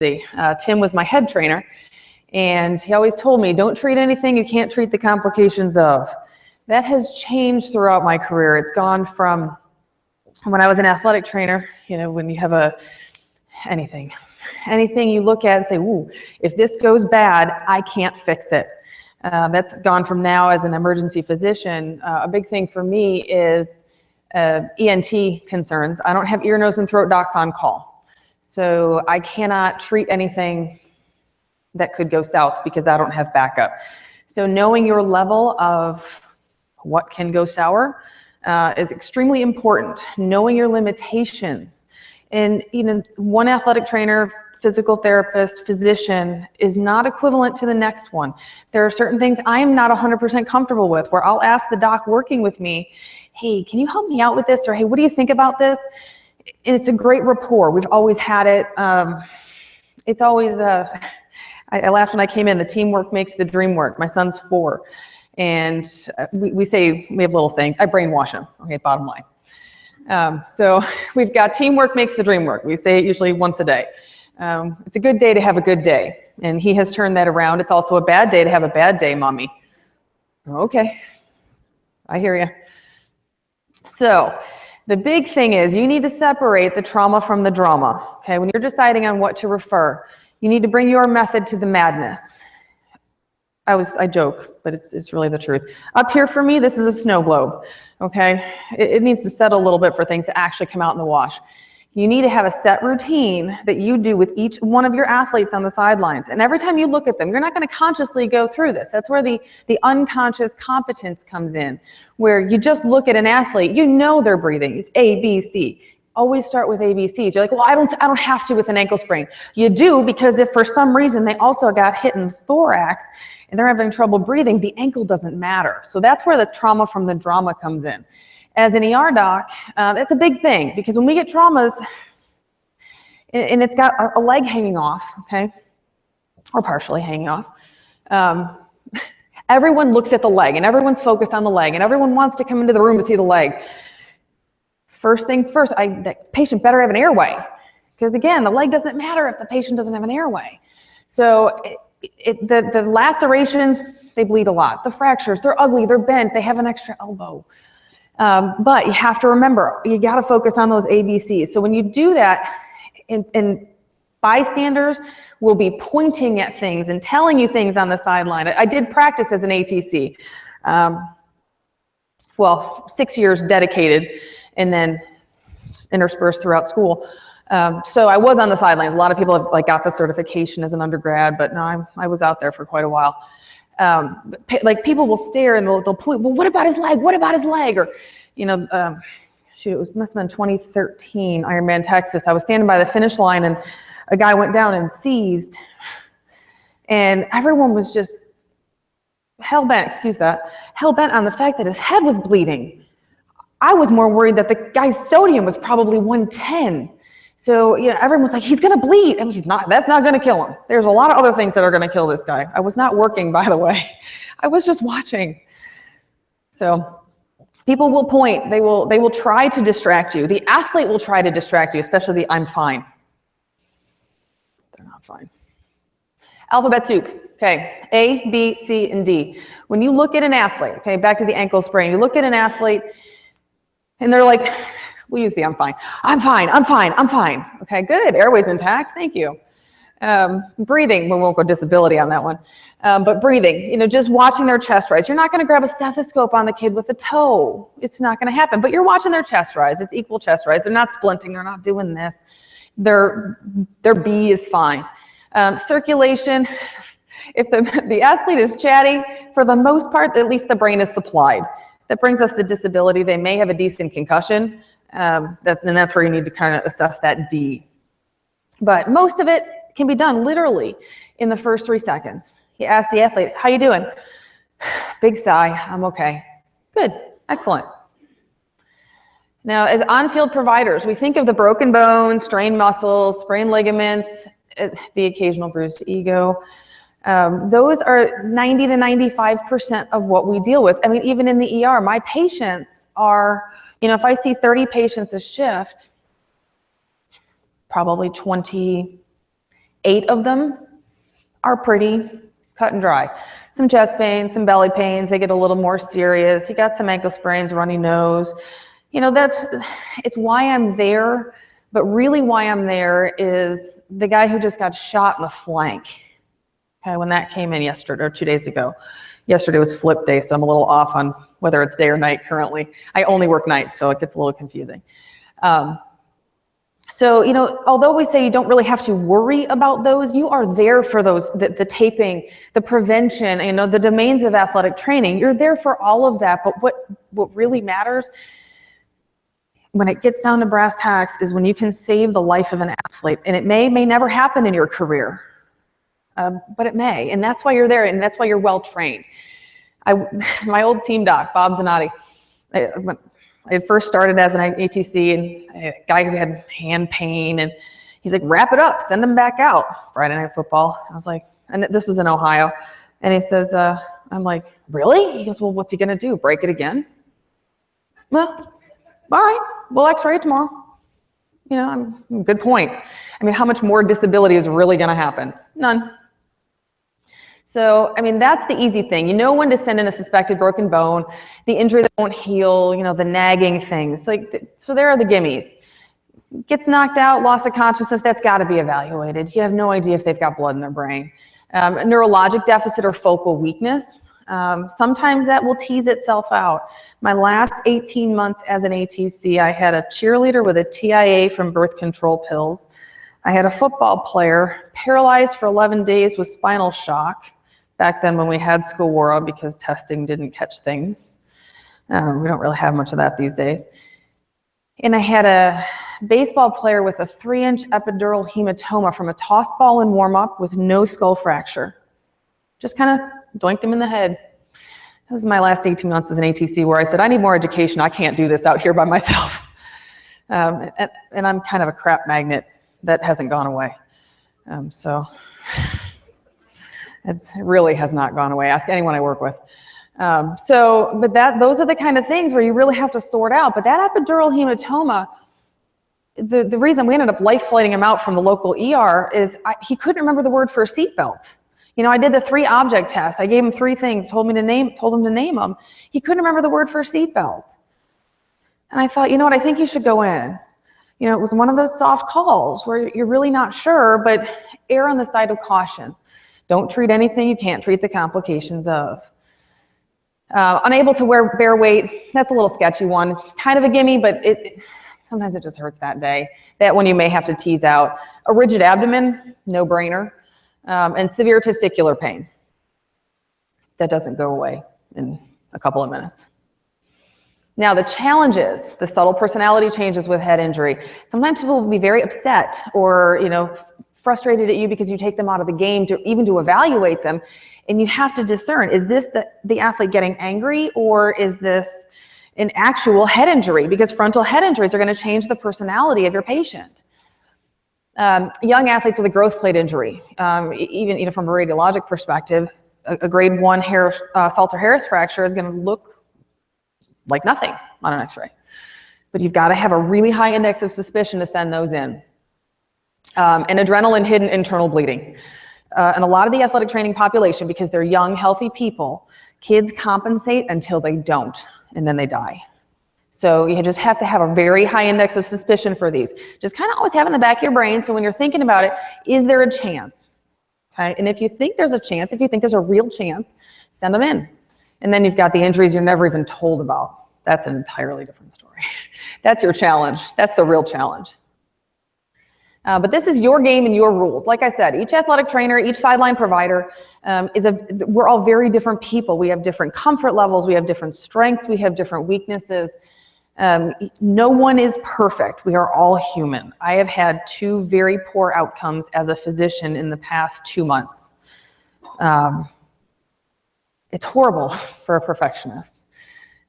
Tim was my head trainer, and he always told me, don't treat anything you can't treat the complications of. That has changed throughout my career. It's gone from when I was an athletic trainer, when you have anything you look at and say, ooh, if this goes bad, I can't fix it. That's gone from now as an emergency physician. A big thing for me is ENT concerns. I don't have ear, nose, and throat docs on call. So I cannot treat anything that could go south because I don't have backup. So knowing your level of what can go sour is extremely important. Knowing your limitations. And one athletic trainer, physical therapist, physician is not equivalent to the next one. There are certain things I am not 100% comfortable with, where I'll ask the doc working with me, hey, can you help me out with this? Or hey, what do you think about this? And it's a great rapport. We've always had it. It's always, I laughed when I came in, the teamwork makes the dream work. My son's 4. And we have little sayings, I brainwash him, okay, bottom line. So we've got teamwork makes the dream work. We say it usually once a day. It's a good day to have a good day. And he has turned that around. It's also a bad day to have a bad day, mommy. Okay, I hear you. So the big thing is you need to separate the trauma from the drama. Okay, when you're deciding on what to refer, you need to bring your method to the madness. I joke, but it's really the truth. Up here for me, this is a snow globe, okay? It needs to settle a little bit for things to actually come out in the wash. You need to have a set routine that you do with each one of your athletes on the sidelines. And every time you look at them, you're not going to consciously go through this. That's where the unconscious competence comes in, where you just look at an athlete, they're breathing. It's A, B, C. Always start with ABCs. You're like, well, I don't have to with an ankle sprain. You do, because if for some reason they also got hit in the thorax and they're having trouble breathing, the ankle doesn't matter. So that's where the trauma from the drama comes in. As an ER doc, that's a big thing, because when we get traumas and it's got a leg hanging off, okay, or partially hanging off, everyone looks at the leg and everyone's focused on the leg and everyone wants to come into the room to see the leg. First things first, the patient better have an airway, because again, the leg doesn't matter if the patient doesn't have an airway. So the lacerations, they bleed a lot. The fractures, they're ugly, they're bent, they have an extra elbow. But you have to remember, you got to focus on those ABCs. So when you do that, and bystanders will be pointing at things and telling you things on the sideline. I did practice as an ATC. 6 years dedicated, and then interspersed throughout school. So I was on the sidelines. A lot of people have got the certification as an undergrad, but no, I was out there for quite a while. People will stare and they'll point, well, what about his leg? What about his leg? Or, it must have been 2013, Ironman Texas. I was standing by the finish line and a guy went down and seized, and everyone was just hell-bent on the fact that his head was bleeding. I was more worried that the guy's sodium was probably 110. So, everyone's like, he's going to bleed. I mean, he's not. That's not going to kill him. There's a lot of other things that are going to kill this guy. I was not working, by the way. I was just watching. So people will point. They will try to distract you. The athlete will try to distract you, especially the I'm fine. They're not fine. Alphabet soup. Okay, A, B, C, and D. When you look at an athlete, okay, back to the ankle sprain, you look at an athlete, and they're like, we'll use the I'm fine. I'm fine, I'm fine, I'm fine. Okay, good, airway's intact, thank you. Breathing, we won't go disability on that one, but breathing, just watching their chest rise. You're not gonna grab a stethoscope on the kid with a toe. It's not gonna happen, but you're watching their chest rise. It's equal chest rise. They're not splinting, they're not doing this. Their B is fine. Circulation, if the athlete is chatty, for the most part, at least the brain is supplied. That brings us to disability. They may have a decent concussion, and that's where you need to kind of assess that D. But most of it can be done literally in the first 3 seconds. You ask the athlete, how you doing? Big sigh, I'm okay. Good, excellent. Now, as on-field providers, we think of the broken bones, strained muscles, sprained ligaments, the occasional bruised ego. Those are 90 to 95% of what we deal with. I mean, even in the ER, my patients are, if I see 30 patients a shift, probably 28 8 of them are pretty cut and dry. Some chest pain, some belly pains, they get a little more serious. You got some ankle sprains, runny nose. You know, it's why I'm there, but really why I'm there is the guy who just got shot in the flank. Okay, when that came in yesterday, or 2 days ago. Yesterday was flip day, so I'm a little off on whether it's day or night currently. I only work nights, so it gets a little confusing. So, you know, although we say you don't really have to worry about those, you are there for those, the taping, the prevention, you know, the domains of athletic training. You're there for all of that, but what really matters when it gets down to brass tacks is when you can save the life of an athlete. And it may never happen in your career, but it may. And that's why you're there, and that's why you're well trained. My old team doc, Bob Zanotti, I had first started as an ATC, and a guy who had hand pain, and he's like, wrap it up, send him back out. Friday Night Football. I was like, and this was in Ohio. And he says, I'm like, really? He goes, well, what's he going to do? Break it again? Well, all right, we'll x-ray it tomorrow. You know, good point. I mean, how much more disability is really going to happen? None. So, I mean, that's the easy thing. You know when to send in a suspected broken bone, the injury that won't heal, you know, the nagging things. So there are the gimmies. Gets knocked out, loss of consciousness, that's got to be evaluated. You have no idea if they've got blood in their brain. Neurologic deficit or focal weakness. Sometimes that will tease itself out. My last 18 months as an ATC, I had a cheerleader with a TIA from birth control pills. I had a football player paralyzed for 11 days with spinal shock. Back then when we had Skawara, because testing didn't catch things. We don't really have much of that these days. And I had a baseball player with a 3-inch epidural hematoma from a tossed ball in warm-up with no skull fracture. Just kind of doinked him in the head. That was my last 18 months as an ATC where I said, I need more education. I can't do this out here by myself. And I'm kind of a crap magnet that hasn't gone away. So it really has not gone away. Ask anyone I work with. But those are the kind of things where you really have to sort out. But that epidural hematoma, the reason we ended up life flighting him out from the local ER is he couldn't remember the word for a seatbelt. You know, I did the 3 object tests. I gave him 3 things, told him to name them. He couldn't remember the word for a seatbelt. And I thought, you know what, I think you should go in. You know, it was one of those soft calls where you're really not sure, but err on the side of caution. Don't treat anything you can't treat the complications of. Unable to bear weight, that's a little sketchy one. It's kind of a gimme, but sometimes it just hurts that day. That one you may have to tease out. A rigid abdomen, no brainer. And severe testicular pain. That doesn't go away in a couple of minutes. Now the challenges, the subtle personality changes with head injury. Sometimes people will be very upset or, you know, frustrated at you because you take them out of the game to evaluate them. And you have to discern, is this the athlete getting angry, or is this an actual head injury? Because frontal head injuries are going to change the personality of your patient. Young athletes with a growth plate injury, even from a radiologic perspective, a grade 1 Salter-Harris fracture is going to look like nothing on an x-ray. But you've got to have a really high index of suspicion to send those in. And adrenaline hidden internal bleeding. And a lot of the athletic training population, because they're young, healthy people, kids compensate until they don't, and then they die. So you just have to have a very high index of suspicion for these. Just kind of always have in the back of your brain, so when you're thinking about it, is there a chance? Okay, and if you think there's a chance, if you think there's a real chance, send them in. And then you've got the injuries you're never even told about. That's an entirely different story. That's your challenge. That's the real challenge. But this is your game and your rules. Like I said, each athletic trainer, each sideline provider, we're all very different people. We have different comfort levels. We have different strengths. We have different weaknesses. No one is perfect. We are all human. I have had 2 very poor outcomes as a physician in the past 2 months. It's horrible for a perfectionist,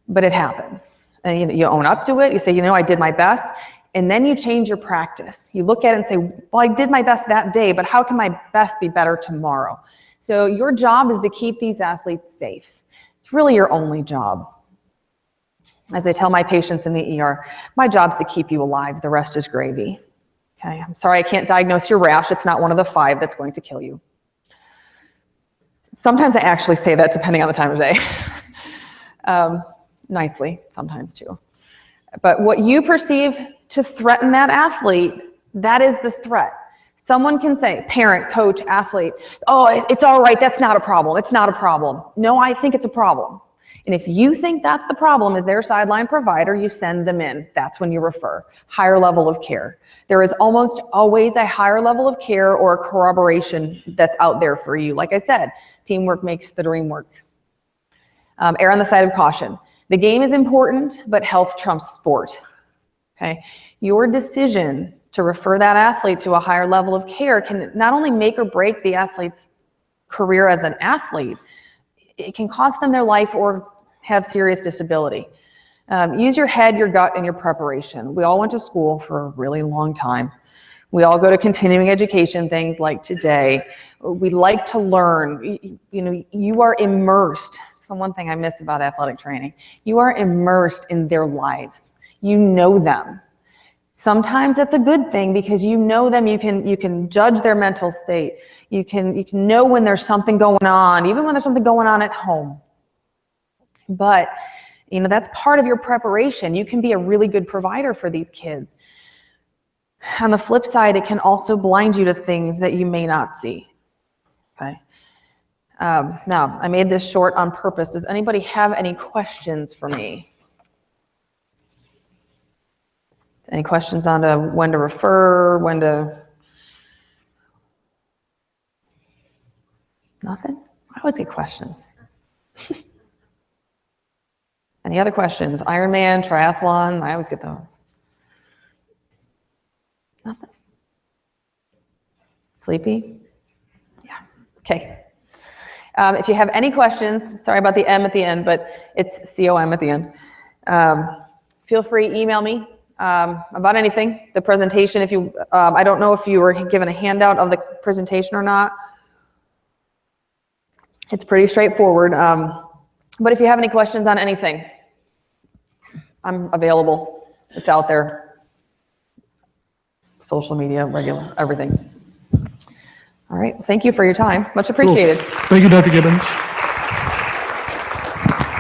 but it happens. And you own up to it. You say, you know, I did my best. And then you change your practice. You look at it and say, well, I did my best that day, but how can my best be better tomorrow? So your job is to keep these athletes safe. It's really your only job. As I tell my patients in the ER, my job's to keep you alive. The rest is gravy. Okay, I'm sorry I can't diagnose your rash. It's not one of the 5 that's going to kill you. Sometimes I actually say that depending on the time of day. Nicely, sometimes too. But what you perceive to threaten that athlete, that is the threat. Someone can say, parent, coach, athlete, oh, it's all right, that's not a problem, it's not a problem. No, I think it's a problem. And if you think that's the problem as their sideline provider, you send them in. That's when you refer. Higher level of care. There is almost always a higher level of care or corroboration that's out there for you. Like I said, teamwork makes the dream work. Err on the side of caution. The game is important, but health trumps sport. Okay? Your decision to refer that athlete to a higher level of care can not only make or break the athlete's career as an athlete, it can cost them their life or have serious disability. Use your head, your gut, and your preparation. We all went to school for a really long time. We all go to continuing education things like today. We like to learn. You are immersed. It's the one thing I miss about athletic training. You are immersed in their lives. You know them. Sometimes that's a good thing because you know them. You can judge their mental state. You can know when there's something going on, even when there's something going on at home. But that's part of your preparation. You can be a really good provider for these kids. On the flip side, it can also blind you to things that you may not see. Okay. Now, I made this short on purpose. Does anybody have any questions for me? Any questions on when to refer, when to... Nothing? I always get questions. Any other questions? Ironman, triathlon, I always get those. Nothing? Sleepy? Yeah, okay. If you have any questions, sorry about the M at the end, but it's COM at the end. Feel free, email me about anything. The presentation, if you, I don't know if you were given a handout of the presentation or not. It's pretty straightforward. But if you have any questions on anything, I'm available. It's out there. Social media, regular, everything. All right. Thank you for your time. Much appreciated. Cool. Thank you, Dr. Gibbons.